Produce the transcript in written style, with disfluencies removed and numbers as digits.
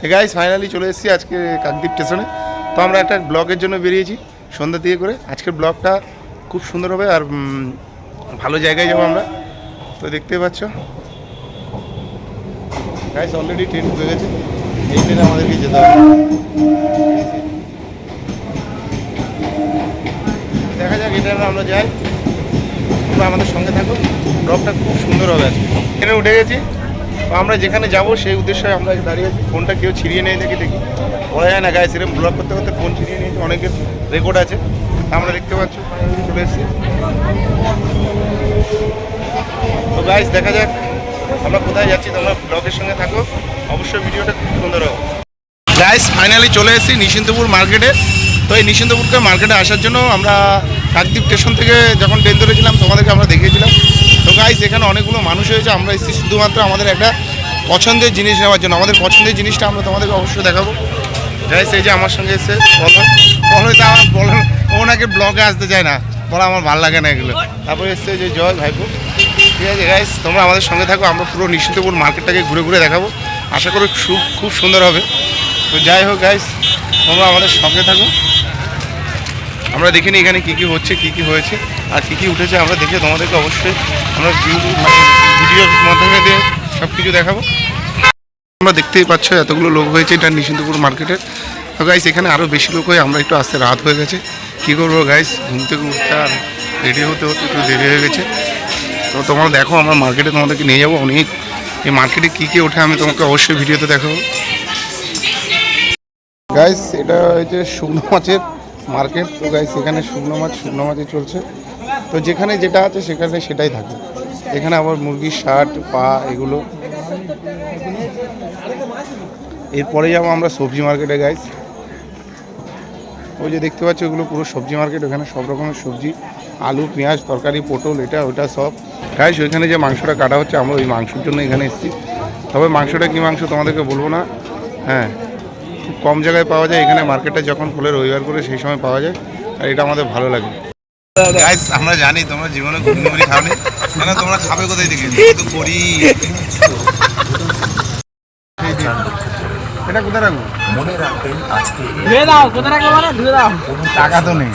Guys finally চলে এসেছি আজকে কাকদ্বীপ স্টেশনে। তো আমরা একটা ব্লগের জন্য বেরিয়েছি সন্ধ্যা থেকে করে। আজকের ব্লগটা খুব সুন্দর হবে আর ভালো জায়গায় যাবো আমরা। তো দেখতেই পাচ্ছ গাইস অলরেডি ট্রেন ঢুকে গেছে, এই ট্রেনে আমাদেরকে যেতে হবে। দেখা যাক এটা আমরা যাই, তোমরা আমাদের সঙ্গে থাকো, ব্লগটা খুব সুন্দর হবে। আজকে ট্রেনে উঠে গেছি, তো আমরা যেখানে যাবো সেই উদ্দেশ্যে আমরা দাঁড়িয়ে আছি। ফোনটা কেউ ছিঁড়িয়ে নেই দেখি বলা যায় না গায়ে, সেরকম ব্লগ করতে করতে ফোন ছিঁড়িয়ে নিয়েছে, অনেকের রেকর্ড আছে। আমরা দেখতে পাচ্ছি চলে এসেছি। তো গাইস দেখা যাক আমরা কোথায় যাচ্ছি, তোমরা ব্লগের সঙ্গে থাকো, অবশ্যই ভিডিওটা খুব সুন্দর হবে। গাইস ফাইনালি চলে এসেছি নিশ্চিন্তপুর মার্কেটে। তো এই নিশ্চিন্তপুরকে মার্কেটে আসার জন্য আমরা কাকদ্বীপ স্টেশন থেকে যখন ট্রেন ধরেছিলাম তোমাদেরকে আমরা দেখিয়েছিলাম। তো গাইস এখানে অনেকগুলো মানুষ হয়েছে, আমরা এসেছি শুধুমাত্র আমাদের একটা পছন্দের জিনিস নেওয়ার জন্য। আমাদের পছন্দের জিনিসটা আমরা তোমাদেরকে অবশ্যই দেখাবো। গাইস এই যে আমার সঙ্গে এসে বলো তো আমার বলো, ওনাকে ব্লগে আসতে চায় না, বলো আমার ভালো লাগে না এগুলো। তারপরে এসছে যে জয় ভাইপো। ঠিক আছে গাইস তোমরা আমাদের সঙ্গে থাকো, আমরা পুরো নিশ্চিন্তপুর মার্কেটটাকে ঘুরে ঘুরে দেখাবো, আশা করি খুব সুন্দর হবে। তো যাই হোক গাইস তোমরা আমাদের সঙ্গে থাকো, আমরা দেখিনি এখানে কী কী হচ্ছে, কী কী হয়েছে আর কী কী উঠেছে আমরা দেখে তোমাদেরকে অবশ্যই আমরা ভিডিওর মাধ্যমে দিয়ে সব কিছু দেখাবো। আমরা দেখতেই পাচ্ছ এতগুলো লোক হয়েছে এটা নিশ্চিন্তপুর মার্কেটের। তো গাইস এখানে আরও বেশি লোক হয়ে আমরা একটু আসতে রাত হয়ে গেছে, কী করবো গাইস ঘুম থেকে উঠতে আর রেডি হতে হতে একটু দেরি হয়ে গেছে। তো তোমরা দেখো আমরা মার্কেটে তোমাদেরকে নিয়ে যাবো, অনেক এই মার্কেটে কী কী ওঠে আমি তোমাকে অবশ্যই ভিডিওতে দেখাবো। গাইস এটা হচ্ছে শুকনো মাছের মার্কেট। তো গাইস এখানে শুকনো মাছই চলছে। তো যেখানে যেটা আছে সেখানে সেটাই থাকে। এখানে আবার মুরগির শার্ট পা এগুলো। এরপরে যাবো আমরা সবজি মার্কেটে গাইস। ওই যে দেখতে পাচ্ছ ওগুলো পুরো সবজি মার্কেট, ওখানে সব রকমের সবজি, আলু পেঁয়াজ তরকারি পটল এটা ওটা সব। গাইস ওইখানে যে মাংসটা কাটা হচ্ছে আমরা ওই মাংসের জন্য এখানে এসেছি। তবে মাংসটা কী মাংস তোমাদেরকে বলবো না, হ্যাঁ খুব কম জায়গায় পাওয়া যায়। এখানে মার্কেটটা যখন খোলে রবিবার করে সেই সময় পাওয়া যায়, আর এটা আমাদের ভালো লাগে। গাইস আমরা জানি তোমরা জীবনে ঘুগনি খাওনি, কেন তোমরা খাবে কোথায় থেকে তো করি। এটা কোথায় রাখবো মনে রাখবেন, আজকে ধুয়ে দাও, কোথায় রাখবো মানে ধুয়ে দাও, টাকা তো নেই।